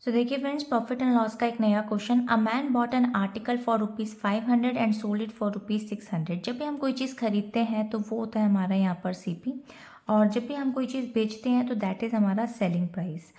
तो देखिए friends, profit and loss का एक नया question. A man bot an article for ₹500 and sold it for ₹600। जब भी हम कोई चीज़ खरीदते हैं तो वो होता है हमारा यहाँ पर सीपी, और जब भी हम कोई चीज़ बेचते हैं तो दैट इज़ हमारा सेलिंग प्राइस।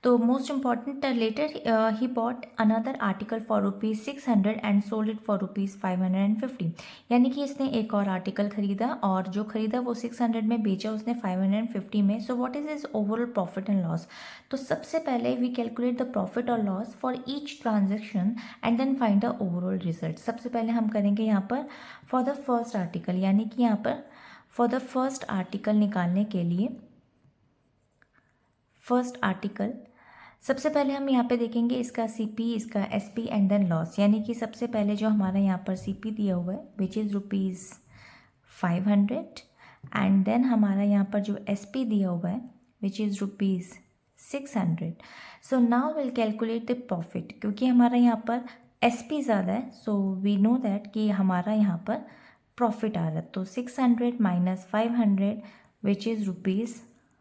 तो most important, later he bought another article for ₹600 and sold it for ₹550। यानी कि इसने एक और आर्टिकल खरीदा और जो खरीदा वो 600 में, बेचा उसने 550 में। So what is is overall profit and loss? तो सबसे पहले वी कैलकुलेट द प्रॉफिट और loss for each transaction and then find the overall result. सबसे पहले हम करेंगे यहाँ पर फॉर द फर्स्ट आर्टिकल, यानी कि यहाँ पर फॉर द फर्स्ट आर्टिकल निकालने के लिए फर्स्ट आर्टिकल सबसे पहले हम यहाँ पे देखेंगे इसका सीपी, इसका एसपी एंड देन लॉस। यानी कि सबसे पहले जो हमारा यहाँ पर सीपी दिया हुआ है विच इज़ ₹500 एंड देन हमारा यहाँ पर जो एसपी दिया हुआ है which is ₹600। So now will calculate the profit. क्योंकि हमारा यहाँ पर एसपी ज़्यादा है सो वी नो दैट कि हमारा यहाँ पर प्रॉफिट आ रहा है। तो 600 माइनस 500 विच इज़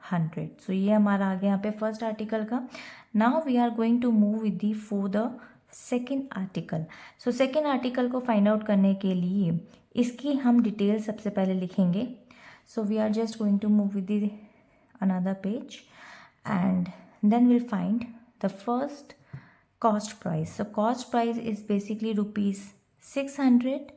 ₹100। सो ये हमारा आ गया यहाँ पे फर्स्ट आर्टिकल का। Now we are going to move with the for the second article. So second article को फाइंड आउट करने के लिए इसकी हम डिटेल सबसे पहले लिखेंगे। So we are just going to move with the another page and then will find the first cost price. So cost price is basically ₹600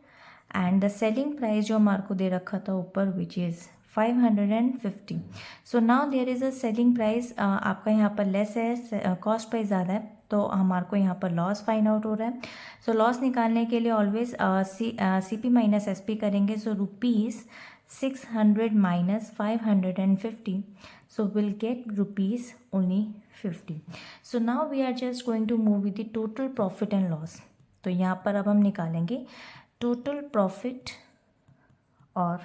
and the selling price जो हमारे को दे रखा था ऊपर which is 550. So now there is a selling price, आपका यहाँ पर less है, कॉस्ट प्राइस ज़्यादा है, तो हमारे को यहाँ पर लॉस फाइंड आउट हो रहा है। सो लॉस निकालने के लिए always C P minus S P करेंगे। So ₹600 minus 550, so we'll get only ₹50. So now we are just going to move with the total profit and loss. तो यहाँ पर अब हम निकालेंगे टोटल प्रॉफिट और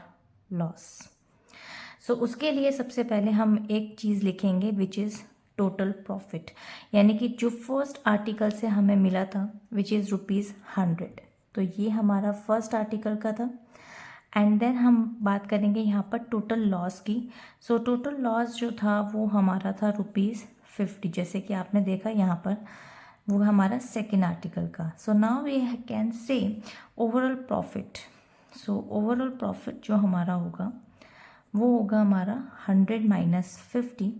लॉस। सो उसके लिए सबसे पहले हम एक चीज़ लिखेंगे विच इज़ टोटल प्रॉफिट, यानी कि जो फर्स्ट आर्टिकल से हमें मिला था विच इज़ ₹100। तो ये हमारा फर्स्ट आर्टिकल का था। एंड देन हम बात करेंगे यहाँ पर टोटल लॉस की। सो टोटल लॉस जो था वो हमारा था ₹50, जैसे कि आपने देखा यहाँ पर वो हमारा सेकेंड आर्टिकल का। So now we can say overall profit. So overall profit जो हमारा होगा वो होगा हमारा 100 माइनस 50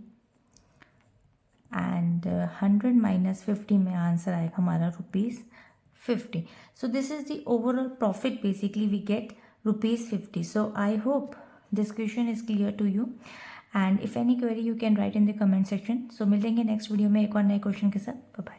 एंड 100 माइनस 50 में आंसर आएगा हमारा ₹50. So this is the overall profit basically we get ₹50. So I hope this question is clear to you and if any query you can write in the comment section. So मिलेंगे next video में एक और नए question के साथ। Bye bye.